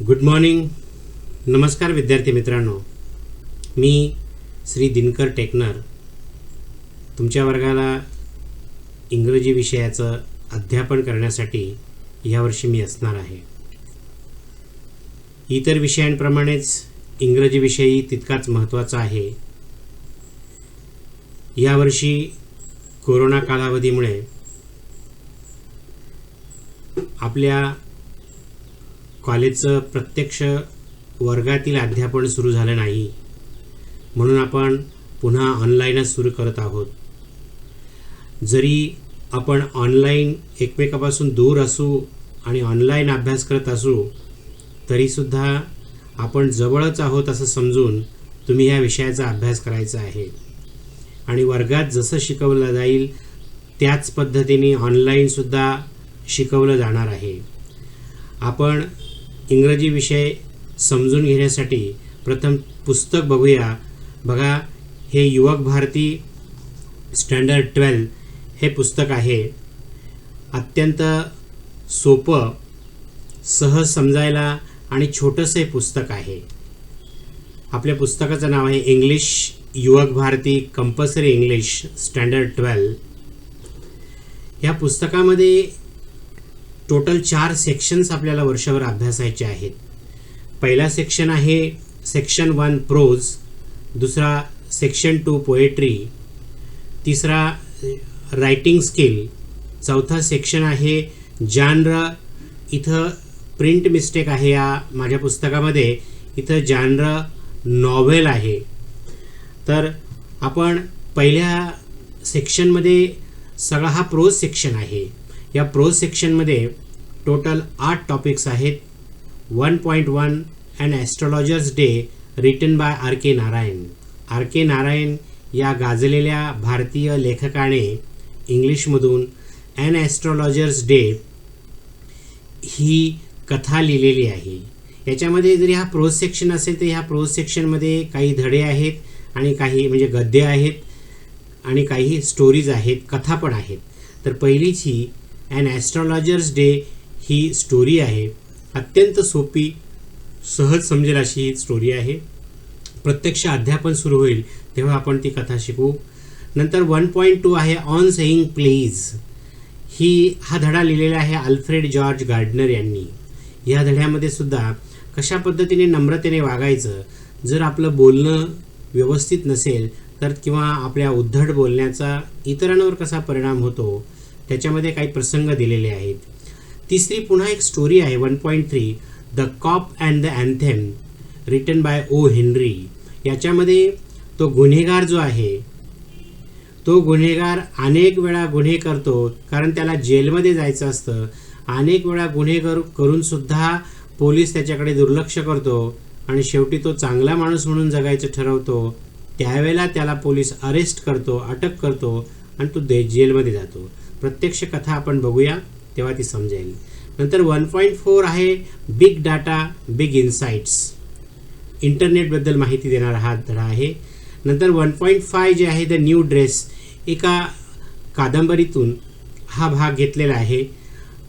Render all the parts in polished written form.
Good morning. नमस्कार विद्यार्थी मित्रांनो. मी श्री दिनकर टेकनर तुमच्या वर्गाला इंग्रजी विषयाचं अध्यापन करण्यासाठी यावर्षी मी असणार आहे. इतर विषयांप्रमाणेच इंग्रजी विषयही तितकाच महत्त्वाचा आहे. यावर्षी कोरोना कालावधीमुळे आपल्या कॉलेजचं प्रत्यक्ष वर्गातील अध्यापन सुरू झालं नाही, म्हणून आपण पुन्हा ऑनलाईनच सुरू करत आहोत. जरी आपण ऑनलाईन एकमेकापासून दूर असू आणि ऑनलाईन अभ्यास करत असू तरीसुद्धा आपण जवळच आहोत असं समजून तुम्ही ह्या विषयाचा अभ्यास करायचा आहे. आणि वर्गात जसं शिकवलं जाईल त्याच पद्धतीने ऑनलाईनसुद्धा शिकवलं जाणार आहे. आपण इंग्रजी विषय समजून घेण्यासाठी प्रथम पुस्तक बघूया. बघा, हे युवक भारती स्टँडर्ड 12 हे पुस्तक आहे. अत्यंत सोपं, सहज समजायला आणि छोटंसं हे पुस्तक आहे. आपल्या पुस्तकाचं नाव आहे इंग्लिश युवक भारती कंपल्सरी इंग्लिश स्टँडर्ड 12. या पुस्तकामध्ये टोटल 4 सेक्शन्स आपल्याला वर्षभर अभ्यासायचे आहेत. पहिला सेक्शन आहे सेक्शन 1 प्रोज, दुसरा सेक्शन 2 पोएट्री, तिसरा रायटिंग स्किल, चौथा सेक्शन आहे जानर. इथं प्रिंट मिस्टेक आहे या माझ्या पुस्तकामध्ये. इथं जानर नॉव्हेल आहे. तर आपण पहिल्या सेक्शनमध्ये सगळा हा प्रोज सेक्शन आहे. या प्रोज सेक्शनमध्ये टोटल 8 टॉपिक्स आहेत. 1.1 an astrologer's day written by R.K. Narayan. R.K. Narayan या गाजलेल्या भारतीय लेखकाने इंग्लिशमधून अन ॲस्ट्रॉलॉजर्स डे ही कथा लिहिलेली आहे. याच्यामध्ये जरी हा प्रोज सेक्शन असेल तर ह्या प्रोज सेक्शनमध्ये काही धडे आहेत आणि काही म्हणजे गद्य आहेत आणि काही स्टोरीज आहेत, कथा पण आहेत. तर पहिलीच ही अन ॲस्ट्रॉलॉजर्स डे ही स्टोरी आहे. अत्यंत सोपी, सहज समजेल अशी ही स्टोरी आहे. प्रत्यक्ष अध्यापन सुरू होईल तेव्हा आपण ती कथा शिकू. नंतर 1.2 आहे ऑन सेईंग प्लीज. हा धडा लिहिलेला आहे अल्फ्रेड जॉर्ज गार्डनर यांनी. या धड्यामध्ये सुद्धा कशा पद्धतीने नम्रतेने वागायचं, जर आपलं बोलणं व्यवस्थित नसेल तर किंवा आपल्या उद्धट बोलण्याचा इतरांवर कसा परिणाम होतो त्याच्यामध्ये काही प्रसंग दिलेले आहेत. तिसरी पुन्हा एक स्टोरी आहे 1.3 the cop and the anthem written by O Henry. याच्यामध्ये तो गुन्हेगार जो आहे तो गुन्हेगार अनेक वेळा गुन्हे करतो, कारण त्याला जेलमध्ये जायचं असतं. अनेक वेळा गुन्हे करूनसुद्धा पोलीस त्याच्याकडे दुर्लक्ष करतो आणि शेवटी तो चांगला माणूस म्हणून जगायचं ठरवतो. त्यावेळेला त्याला पोलीस अरेस्ट करतो, अटक करतो आणि तो जेलमध्ये जातो. प्रत्यक्ष कथा आपण बघूया तेव्हा ती समजेल. नंतर 1.4 आहे बिग डाटा बिग इन्साइट्स. इंटरनेटबद्दल माहिती देणारा हा धडा आहे. नंतर 1.5 जे आहे द न्यू ड्रेस, एका कादंबरीतून हा भाग घेतलेला आहे.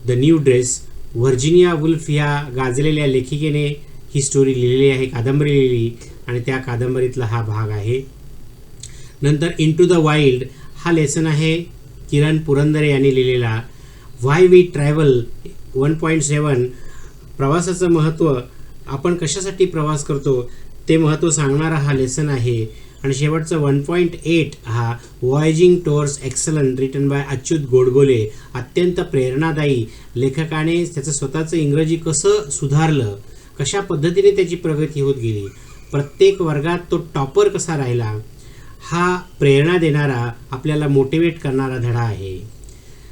The new dress, Virginia Woolf या गाजलेल्या लेखिकेने ही स्टोरी लिहिलेली आहे, कादंबरी लिहिली आणि त्या कादंबरीतला हा भाग आहे. नंतर इंटू द वाईल्ड हा लेसन आहे किरण पुरंदरे यांनी लिहिलेला. व्हाय वी ट्रॅव्हल 1.7 प्रवासाचं महत्त्व, आपण कशासाठी प्रवास करतो ते महत्त्व सांगणारा हा लेसन आहे. आणि शेवटचं 1.8 हा voyaging towards excellence written by Achyut Godbole. अत्यंत प्रेरणादायी. लेखकाने त्याचं स्वतःचं इंग्रजी कसं सुधारलं, कशा पद्धतीने त्याची प्रगती होत गेली, प्रत्येक वर्गात तो टॉपर कसा राहिला, हा प्रेरणा देणारा, आपल्याला मोटिवेट करणारा धडा आहे.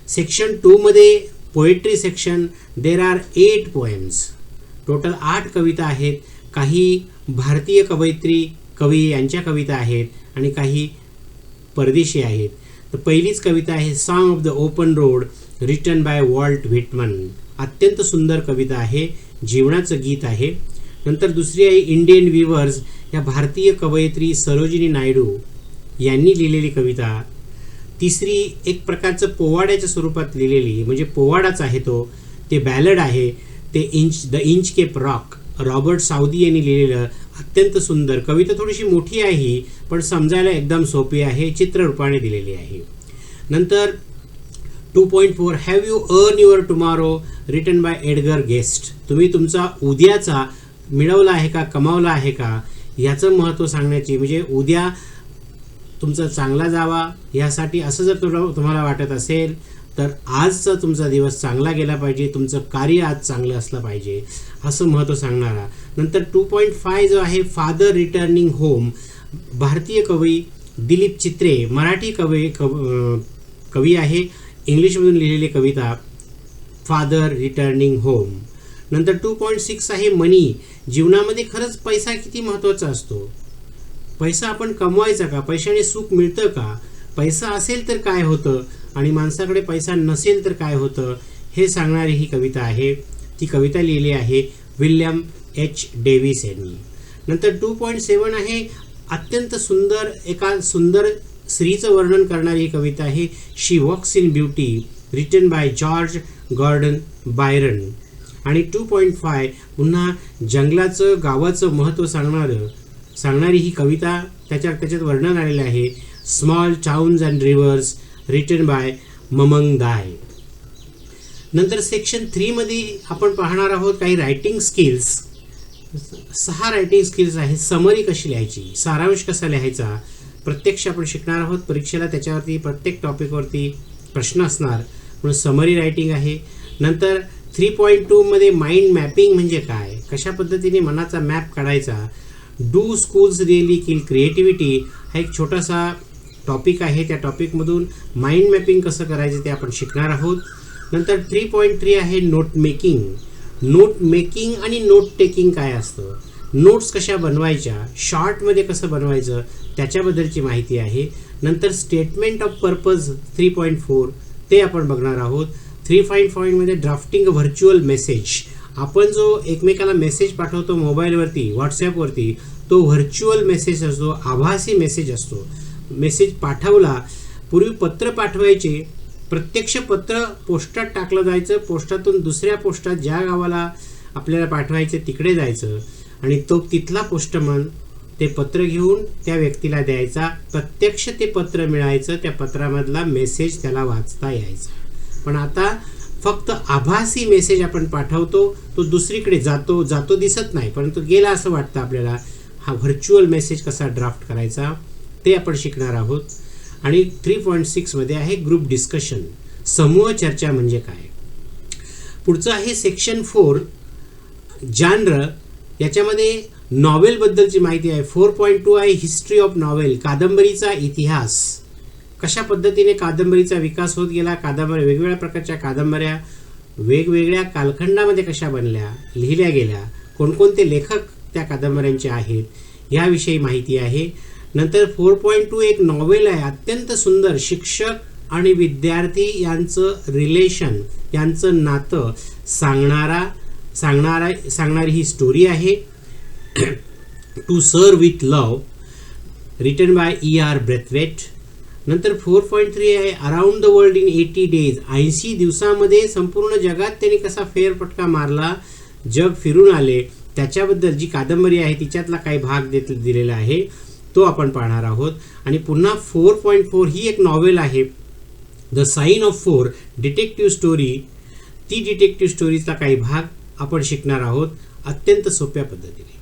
सेक्शन 2 मध्ये poetry section, there are 8 poems. Total 8 कविता आहेत. काही भारतीय कवी यांच्या कविता आहेत आणि काही परदेशी आहेत. तर पहिलीच कविता आहे song of the open road written by Walt Whitman. अत्यंत सुंदर कविता आहे, जीवनाचं गीत आहे. नंतर दुसरी आहे इंडियन विवर्स, या भारतीय कवयित्री सरोजिनी नायडू यांनी लिहिलेली कविता. तिसरी एक प्रकारचं पोवाड्याच्या स्वरूपात लिहिलेली, म्हणजे पोवाडाच आहे तो, ते बॅलड आहे, ते the Inchcape rock Robert Southey यांनी लिहिलेलं अत्यंत सुंदर कविता. थोडीशी मोठी आहे पण समजायला एकदम सोपी आहे, चित्ररूपाने दिलेली आहे. नंतर 2.4 have you earn your tomorrow written by Edgar guest. तुम्ही तुमचा उद्याचा मिळवला आहे का, कमावला आहे का, याचं महत्त्व सांगण्याची, म्हणजे उद्या तुमचा चांगला जावा यासाठी असं जर तुम्हाला वाटत असेल तर आजचा तुमचा दिवस चांगला गेला पाहिजे, तुमचं कार्य आज चांगलं असलं पाहिजे असं महत्त्व सांगणारा. नंतर 2.5 जो आहे फादर रिटर्निंग होम. भारतीय कवी दिलीप चित्रे, मराठी कवी आहे, इंग्लिशमधून लिहिलेली कविता फादर रिटर्निंग होम. नंतर 2.6 आहे मनी. जीवनामध्ये खरंच पैसा किती महत्त्वाचा असतो, पैसा आपण कमवायचा का, पैशाने सुख मिळतं का, पैसा असेल तर काय होतं आणि माणसाकडे पैसा नसेल तर काय होतं, हे सांगणारी ही कविता आहे. ती कविता लिहिली आहे विल्यम एच डेव्हिस यांनी. नंतर 2.7 आहे अत्यंत सुंदर, एका सुंदर स्त्रीचं वर्णन करणारी ही कविता आहे she walks in beauty written by George Gordon Byron. आणि 2.5 पुन्हा जंगलाचं गावाचं महत्त्व सांगणारी ही कविता, त्याच्यात वर्णन आलेलं आहे small towns and rivers written by Mamang Dai. नंतर सेक्शन 3 मध्ये आपण पाहणार आहोत काही रायटिंग स्किल्स. 6 रायटिंग स्किल्स आहेत. समरी कशी लिहायची, सारांश कसा लिहायचा, प्रत्यक्ष आपण शिकणार आहोत परीक्षेला, त्याच्यावरती प्रत्येक टॉपिकवरती प्रश्न असणार म्हणून समरी रायटिंग आहे. नंतर 3.2 मध्ये माइंड मॅपिंग म्हणजे काय, कशा पद्धतीने मनाचा मॅप काढायचा. Do schools really kill creativity हा एक छोटासा टॉपिक आहे, त्या टॉपिकमधून माइंड मॅपिंग कसं करायचं ते आपण शिकणार आहोत. नंतर 3.3 आहे नोट मेकिंग. नोट मेकिंग आणि नोट टेकिंग काय असतं, नोट्स कशा बनवायच्या, शॉर्टमध्ये कसं बनवायचं त्याच्याबद्दलची माहिती आहे. नंतर स्टेटमेंट ऑफ पर्पज 3.4 ते आपण बघणार आहोत. 3.5 मध्ये ड्राफ्टिंग व्हर्च्युअल मेसेज. आपण जो एकमेकाला मेसेज पाठवतो मोबाईलवरती, व्हॉट्सॲपवरती, तो व्हर्च्युअल मेसेज असतो, आभासी मेसेज असतो. मेसेज पाठवला, पूर्वी पत्र पाठवायचे, प्रत्यक्ष पत्र पोस्टात टाकलं जायचं, पोस्टातून दुसऱ्या पोस्टात ज्या गावाला आपल्याला पाठवायचं तिकडे जायचं आणि तो तिथला पोस्टमन ते पत्र घेऊन त्या व्यक्तीला द्यायचा, प्रत्यक्ष ते पत्र मिळायचं, त्या पत्रामधला मेसेज त्याला वाचता यायचा. पण आता फक्त आभासी मेसेज आपण पाठवतो, तो दुसरीकडे जातो दिसत नाही परंतु गेला असं वाटतं आपल्याला. हा व्हर्च्युअल मेसेज कसा ड्राफ्ट करायचा ते आपण शिकणार आहोत. आणि 3.6 मध्ये आहे ग्रुप डिस्कशन, समूह चर्चा म्हणजे काय. पुढचं आहे सेक्शन 4 जानर. याच्यामध्ये नॉवेलबद्दलची माहिती आहे. 4.2 आहे हिस्ट्री ऑफ नॉवेल, कादंबरीचा इतिहास, कशा पद्धतीने कादंबरीचा विकास होत गेला, कादंबऱ्या वेगवेगळ्या प्रकारच्या कादंबऱ्या वेगवेगळ्या कालखंडामध्ये कशा बनल्या, लिहिल्या गेल्या, कोणकोणते लेखक त्या कादंबऱ्यांचे आहेत याविषयी माहिती आहे. नंतर 4.2 एक नॉवेल आहे अत्यंत सुंदर, शिक्षक आणि विद्यार्थी यांचं रिलेशन, यांचं नातं सांगणारी ही स्टोरी आहे. टू सर्व with love written by E.R. Braithwaite. नंतर 4.3 आहे around the world in 80 days. 80 दिवसामध्ये संपूर्ण जगात त्यांनी कसा फेरफटका मारला, जग फिरून आले, त्याच्याबद्दल जी कादंबरी आहे तिच्यातला काही भाग दिलेला आहे तो आपण पाहणार आहोत. आणि पुन्हा 4.4 ही एक नॉवेल आहे the sign of 4 detective story. ती डिटेक्टिव्ह स्टोरीचा काही भाग आपण शिकणार आहोत अत्यंत सोप्या पद्धतीने.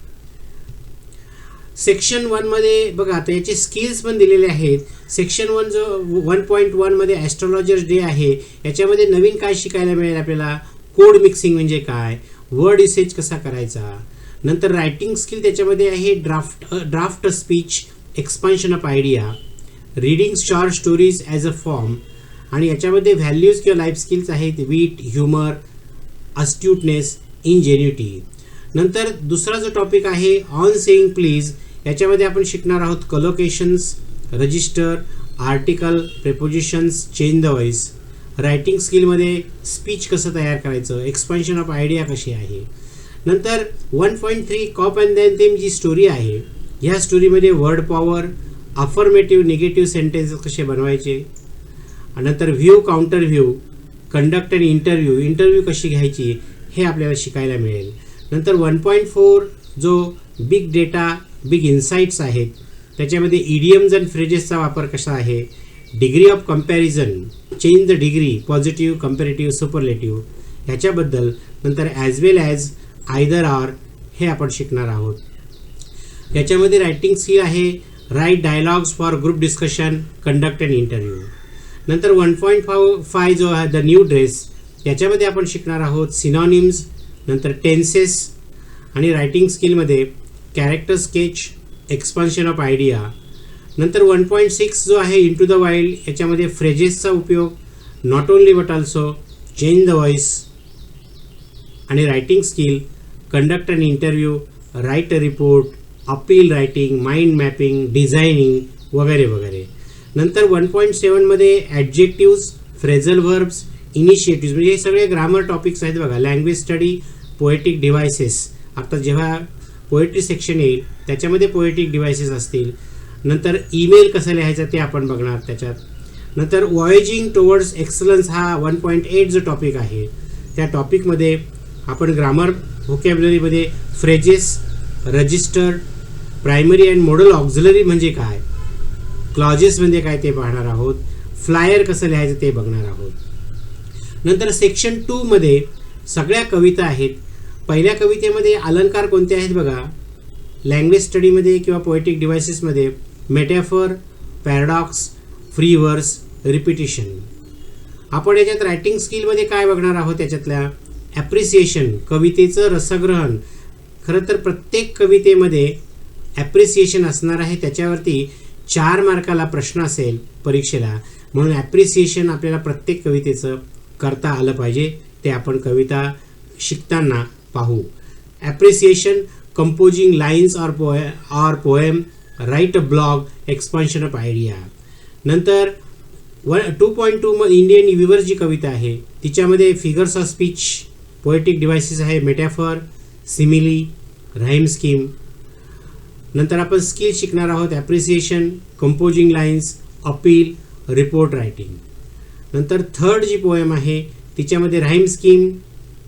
सेक्शन 1 मध्ये बघा आता याचे स्किल्स पण दिलेले आहेत. सेक्शन 1 जो 1.1 मध्ये ॲस्ट्रॉलॉजर्स डे आहे, याच्यामध्ये नवीन काय शिकायला मिळेल आपल्याला, कोड मिक्सिंग म्हणजे काय, वर्ड युसेज कसा करायचा. नंतर रायटिंग स्किल त्याच्यामध्ये आहे draft speech, expansion of idea, reading short stories as a form. आणि याच्यामध्ये व्हॅल्यूज किंवा लाईफ स्किल्स आहेत वीट, ह्युमर, अस्ट्यूटनेस, इंजेन्युटी. नंतर दुसरा जो टॉपिक आहे ऑन सेईंग प्लीज, याच्यामध्ये आपण शिकणार आहोत collocations, register, article, prepositions, change the voice. Writing स्किलमध्ये स्पीच कसं तयार करायचं, एक्सपान्शन ऑफ आयडिया कशी आहे. नंतर 1.3 कॉप अँड देन थीम जी स्टोरी आहे, ह्या स्टोरीमध्ये word power, affirmative negative sentences कसे बनवायचे. नंतर व्ह्यू, काउंटर व्ह्यू, कंडक्ट आणि इंटरव्ह्यू कशी घ्यायची हे आपल्याला शिकायला मिळेल. नंतर 1.4 जो बिग डेटा बिग इन्साइट्स आहेत त्याच्यामध्ये इडियम्स अँड फ्रेजेसचा वापर कसा आहे, degree of comparison, change the degree, positive, comparative, superlative ह्याच्याबद्दल, नंतर as well as either or हे आपण शिकणार आहोत. याच्यामध्ये रायटिंग स्किल आहे write dialogues for group discussion, conduct and interview. नंतर 1.5 जो आहे द न्यू ड्रेस याच्यामध्ये आपण शिकणार आहोत सिनॉनिम्स, नंतर टेन्सेस आणि रायटिंग स्किलमध्ये character sketch, expansion of idea. नंतर 1.6 जो आहे इंटू द वाईल्ड याच्यामध्ये फ्रेजेसचा उपयोग, not only but also, change the voice आणि writing skill, conduct and interview, write a report, appeal writing, mind mapping, designing वगैरे वगैरे. नंतर 1.7 मध्ये ॲडजेक्टिव्ज, फ्रेझल व्हर्ब्स, इनिशिएटिव्ज म्हणजे हे सगळे ग्रामर टॉपिक्स आहेत बघा. लँग्वेज स्टडी, पोएटिक डिव्हायसेस, आता जेव्हा पोएट्री सेक्शन येईल त्याच्यामध्ये पोएटिक डिव्हायसेस असतील. नंतर ईमेल कसं लिहायचं ते आपण बघणार त्याच्यात. नंतर वॉयेजिंग टुवर्ड्स एक्सलन्स हा 1.8 जो टॉपिक आहे त्या टॉपिकमध्ये आपण ग्रामर व्होकॅब्युलरीमध्ये phrases, register, primary and modal auxiliary म्हणजे काय, क्लॉजेस म्हणजे काय ते पाहणार आहोत. फ्लायर कसं लिहायचं ते बघणार आहोत. नंतर सेक्शन 2 मध्ये सगळ्या कविता आहेत. पहिल्या कवितेमध्ये अलंकार कोणते आहेत बघा. लँग्वेज स्टडीमध्ये किंवा पोएटिक डिव्हायसेसमध्ये मेटॅफर, पॅराडॉक्स, फ्री वर्स, रिपिटिशन. आपण याच्यात रायटिंग स्किलमध्ये काय बघणार आहोत त्याच्यातल्या ॲप्रिसिएशन, कवितेचं रसग्रहण. खरं तर प्रत्येक कवितेमध्ये ॲप्रिसिएशन असणार आहे, त्याच्यावरती 4 मार्काला प्रश्न असेल परीक्षेला, म्हणून ॲप्रिसिएशन आपल्याला प्रत्येक कवितेचं करता आलं पाहिजे. ते आपण कविता शिकताना पाहू. Appreciation, composing lines or poem, right a blog, expansion of idea. नंतर 2.2 इंडियन विवर जी कविता आहे तिच्यामध्ये figures of speech, poetic devices आहे, मेटॅफर, सिमिली, राईम स्कीम. नंतर आपण स्किल शिकणार आहोत appreciation, composing lines, appeal, report writing. नंतर थर्ड जी पोएम आहे तिच्यामध्ये राईम स्कीम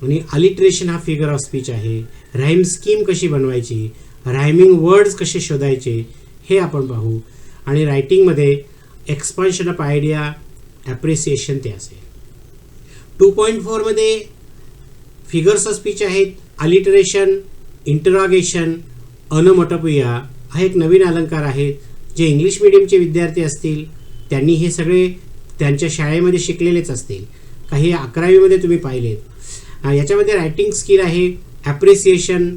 आणि अलिट्रेशन हा फिगर ऑफ स्पीच आहे. राईम स्कीम कशी बनवायची, रायमिंग वर्ड्स कसे शोधायचे हे आपण पाहू. आणि रायटिंगमध्ये एक्सपान्शन ऑफ आयडिया, ॲप्रिसिएशन ते असेल. 2.4 मध्ये फिगर्स ऑफ स्पीच आहेत, अलिटरेशन, इंटरॉगेशन, अनोमोटोपिया हा एक नवीन अलंकार आहे. जे इंग्लिश मिडियमचे विद्यार्थी असतील त्यांनी हे सगळे त्यांच्या शाळेमध्ये शिकलेलेच असतील, काही 11वीमध्ये तुम्ही पाहिलेत. याच्यामध्ये रायटिंग स्किल आहे appreciation,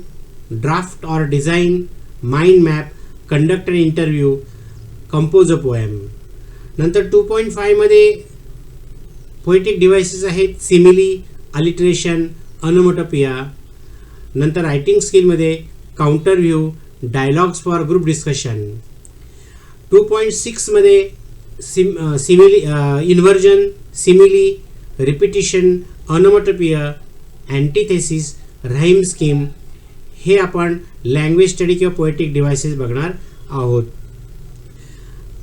draft or design, mind map, conduct and interview, compose a poem. नंतर 2.5 मध्ये पोएटिक डिव्हायसेस आहेत, सिमिली, अलिट्रेशन, अनोमोटोपिया. नंतर रायटिंग स्किलमध्ये counter view, dialogues for group discussion. 2.6 मध्ये simile, inversion, simile, repetition, onomatopoeia, antithesis, rhyme scheme हे आपण language study किंवा poetic devices बघणार आहोत.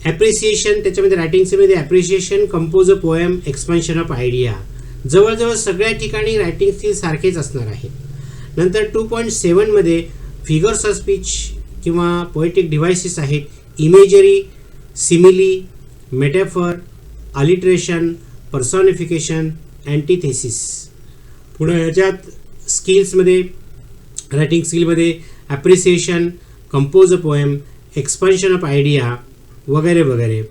ॲप्रिसिएशन त्याच्यामध्ये रायटिंग स्किलमध्ये appreciation, compose a poem, expansion of idea. जवळजवळ सगळ्या ठिकाणी रायटिंग स्किल सारखेच असणार आहेत. नंतर 2.7 मध्ये फिगर्स ऑफ स्पीच किंवा पोएटिक डिव्हायसेस आहेत, imagery, simile, metaphor, alliteration, personification, antithesis. पुढे ह्याच्यात स्किल्समध्ये रायटिंग स्किलमध्ये appreciation, compose a poem, expansion of idea वगैरे वगैरे.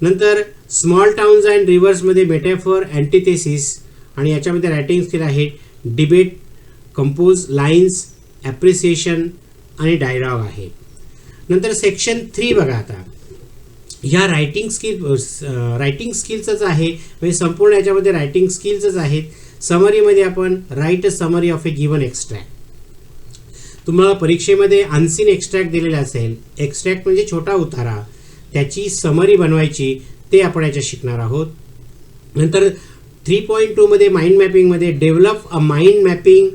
नंतर स्मॉल टाउन्स अँड रिव्हर्समध्ये मेटॅफर, अँटिथेसिस आणि याच्यामध्ये रायटिंग स्किल आहे डिबेट, कंपोज लाईन्स, ॲप्रिसिएशन आणि डायलॉग आहे. नंतर सेक्शन 3 बघा. आता ह्या रायटिंग स्किलचंच आहे, म्हणजे संपूर्ण याच्यामध्ये रायटिंग स्किल्सच आहेत. समरीमध्ये आपण right a summary of A given extract. तुम्हाला परीक्षेमध्ये अनसीन एक्स्ट्रॅक्ट दिलेला असेल, एक्स्ट्रॅक्ट म्हणजे छोटा उतारा, त्याची समरी बनवायची, ते आपण याच्यात शिकणार आहोत. नंतर 3.2 मध्ये माइंड मॅपिंगमध्ये develop a mind mapping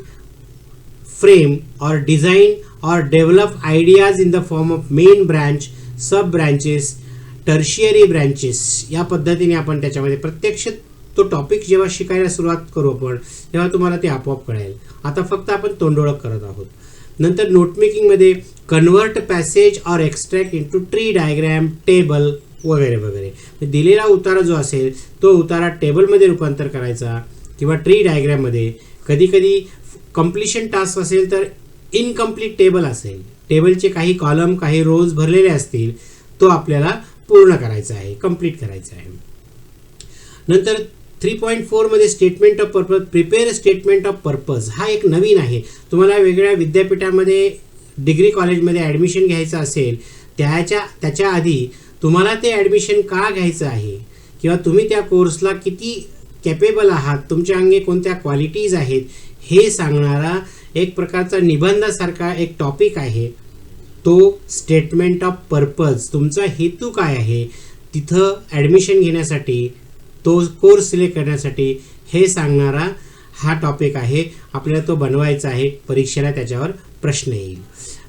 frame or design or develop ideas in the form of main branch, sub branches, tertiary branches या पद्धतीने आपण त्याच्यामध्ये प्रत्यक्ष तो टॉपिक जेव्हा शिकायला सुरुवात करू आपण तेव्हा तुम्हाला ते आपोआप कळेल. आता फक्त आपण तोंडओळख करत आहोत. नंतर नोटमेकिंगमध्ये convert passage or extract into tree diagram, table वगैरे वगैरे. दिलेला उतारा जो असेल तो उतारा टेबलमध्ये रूपांतर करायचा किंवा ट्री डायग्रॅममध्ये. कधी कधी कंप्लिशन टास्क असेल तर इनकम्प्लीट टेबल असेल, टेबलचे काही कॉलम काही रोज भरलेले असतील, तो आपल्याला पूर्ण करायचा आहे, कंप्लीट करायचा आहे. नंतर 3.4 मध्ये statement of purpose, prepare statement of purpose. हा एक नवीन आहे. तुम्हाला वेगळ्या विद्यापीठामध्ये डिग्री कॉलेजमध्ये ॲडमिशन घ्यायचं असेल त्याच्या आधी तुम्हाला ते ॲडमिशन का घ्यायचं आहे किंवा तुम्ही त्या कोर्सला किती कॅपेबल आहात, तुमच्या अंगी कोणत्या क्वालिटीज आहेत हे सांगणारा एक प्रकारचा निबंधासारखा एक टॉपिक आहे. तो स्टेटमेंट ऑफ पर्पज. तुमचा हेतू काय आहे तिथं ॲडमिशन घेण्यासाठी, तो कोर्स सिलेक्ट करण्यासाठी हे सांगणारा हा टॉपिक आहे. आपल्याला तो बनवायचा आहे, परीक्षेला त्याच्यावर प्रश्न येईल.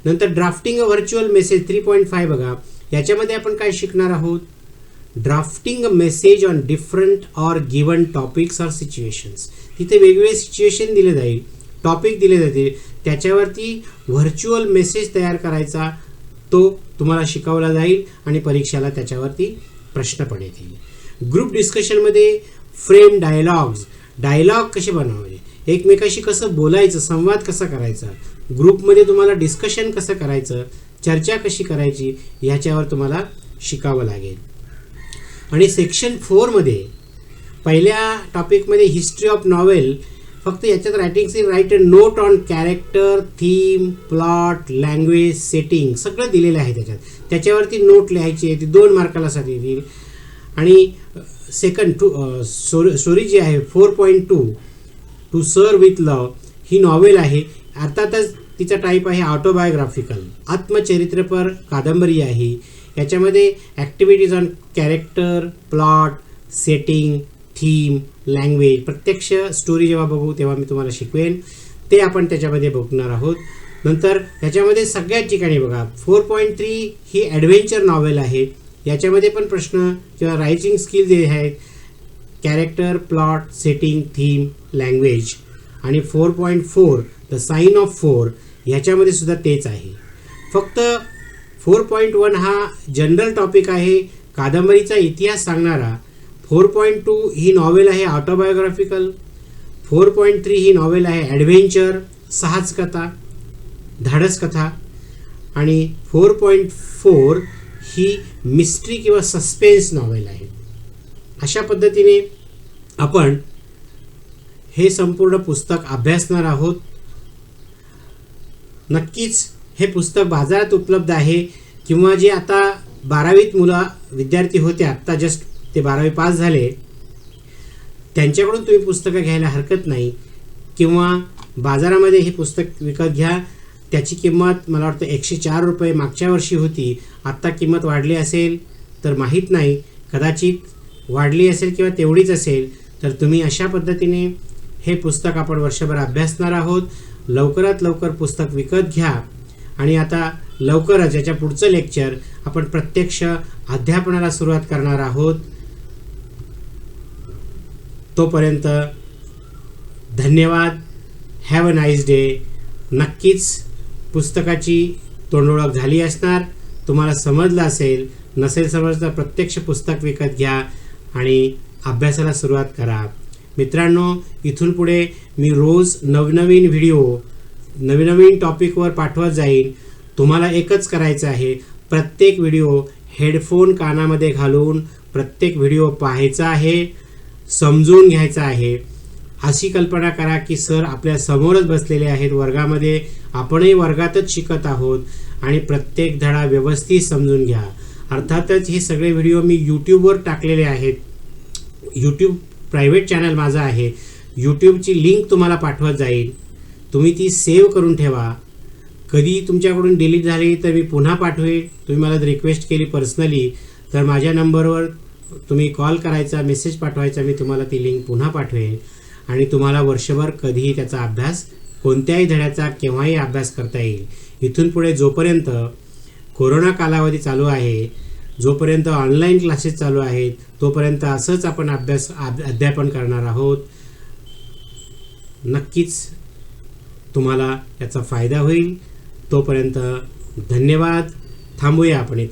नंतर ड्राफ्टिंग अ व्हर्च्युअल मेसेज 3.5 बघा. याच्यामध्ये आपण काय शिकणार आहोत? Drafting a message on different or given topics or situations. तिथे वेगवेगळे सिच्युएशन दिले जाईल, टॉपिक दिले जातील, त्याच्यावरती व्हर्च्युअल मेसेज तयार करायचा, तो तुम्हाला शिकवला जाईल आणि परीक्षेला त्याच्यावरती प्रश्न पण येतील. ग्रुप डिस्कशनमध्ये फ्रेम डायलॉग्स, डायलॉग कसे बनवावे, एकमेकाशी कसं बोलायचं, संवाद कसा करायचा, ग्रुपमध्ये तुम्हाला डिस्कशन कसं करायचं, चर्चा कशी करायची, ह्याच्यावर तुम्हाला शिकावं लागेल. आणि सेक्शन 4 मध्ये पहिल्या टॉपिकमध्ये हिस्ट्री ऑफ नॉवेल, फक्त याच्यात right a note on character, theme, plot, language, setting सगळं दिलेलं आहे त्याच्यात. त्याच्यावरती नोट लिहायची आहे, ती 2 मार्काला साठी येईल. आणि सेकंड स्टोरी जी आहे 4.2 टू सर्व विथ लव, ही नॉवेल आहे. अर्थातच तिचा टाईप आहे ऑटोबायोग्राफिकल, आत्मचरित्रपर कादंबरी आहे. याच्यामध्ये activities on character, plot, setting, theme, language, प्रत्यक्ष स्टोरी जेव्हा बघू तेव्हा मी तुम्हाला शिकवेन, ते आपण त्याच्यामध्ये बघणार आहोत. नंतर याच्यामध्ये सगळ्याच ठिकाणी बघा 4.3 ही ॲडव्हेंचर नॉवेल आहे. याच्यामध्ये पण प्रश्न किंवा रायटिंग स्किल जे आहेत, character, plot, setting, theme, language. आणि 4.4 द साइन ऑफ 4 ह्याच्यामध्ये सुद्धा तेच आहे. फक्त 4.1 हा जनरल टॉपिक आहे, कादंबरीचा इतिहास सांगणारा. 4.2 ही नॉवेल आहे ऑटोबायोग्राफिकल. 4.3 ही नॉवेल आहे ॲडव्हेंचर, साहस कथा, धाडस कथा. आणि 4.4 ही मिस्ट्री किंवा सस्पेन्स नॉवेल आहे. अशा पद्धतीने आपण हे संपूर्ण पुस्तक अभ्यासणार आहोत. नक्कीच हे पुस्तक बाजारात उपलब्ध आहे किंवा जे आता 12वीत विद्यार्थी होते, आत्ता जस्ट ते 12वी पास झाले, त्यांच्याकडून तुम्ही पुस्तकं घ्यायला हरकत नाही. किंवा बाजारामध्ये हे पुस्तक विकत घ्या. त्याची किंमत मला वाटतं 104 रुपये मागच्या वर्षी होती. आत्ता किंमत वाढली असेल तर माहीत नाही, कदाचित वाढली असेल किंवा तेवढीच असेल. तर तुम्ही अशा पद्धतीने हे पुस्तक आपण वर्षभर अभ्यासणार आहोत. लवकरात लवकर पुस्तक विकत घ्या. आणि आता लवकरच याच्या पुढचं लेक्चर आपण प्रत्यक्ष अध्यापनाला सुरुवात करणार आहोत. तोपर्यंत धन्यवाद. Have a nice day. नक्कीच पुस्तकाची तोंडओळख झाली असणार, तुम्हाला समजलं असेल. नसेल समजलं प्रत्यक्ष पुस्तक विकत घ्या आणि अभ्यासाला सुरुवात करा. मित्रांनो, इथून पुढे मी रोज नवनवीन व्हिडिओ नवीन टॉपिकवर पाठवत जाईन. तुम्हाला एकच करायचं आहे, प्रत्येक व्हिडिओ हेडफोन कानामध्ये घालून प्रत्येक व्हिडिओ पाहायचा आहे, समजून घ्यायचा आहे. अशी कल्पना करा की सर आपल्या समोरच बसलेले आहेत वर्गामध्ये, आपणही वर्गातच शिकत आहोत आणि प्रत्येक धडा व्यवस्थित समजून घ्या. अर्थातच हे सगळे व्हिडिओ मी यूट्यूबवर टाकलेले आहेत. यूट्यूब प्रायव्हेट चॅनल माझा आहे. यूट्यूबची लिंक तुम्हाला पाठवत जाईल, तुम्ही ती सेव्ह करून ठेवा. कधी तुमच्याकडून डिलीट झाली तर मी पुन्हा पाठवेन. तुम्ही मला रिक्वेस्ट केली पर्सनली तर माझ्या नंबरवर तुम्ही कॉल करायचा, मेसेज पाठवायचा, मी तुम्हाला ती लिंक पुन्हा पाठवेन. आणि तुम्हाला वर्षभर कधीही त्याचा अभ्यास, कोणत्याही धड्याचा केव्हाही अभ्यास करता येईल. इथून पुढे जोपर्यंत कोरोना कालावधी चालू आहे जोपर्यंत ऑनलाईन क्लासेस चालू आहेत तोपर्यंत असंच आपण अध्यापन करणार आहोत. नक्कीच तुम्हाला याचा फायदा होईल. तोपर्यंत धन्यवाद. थांबूया आपण इथे.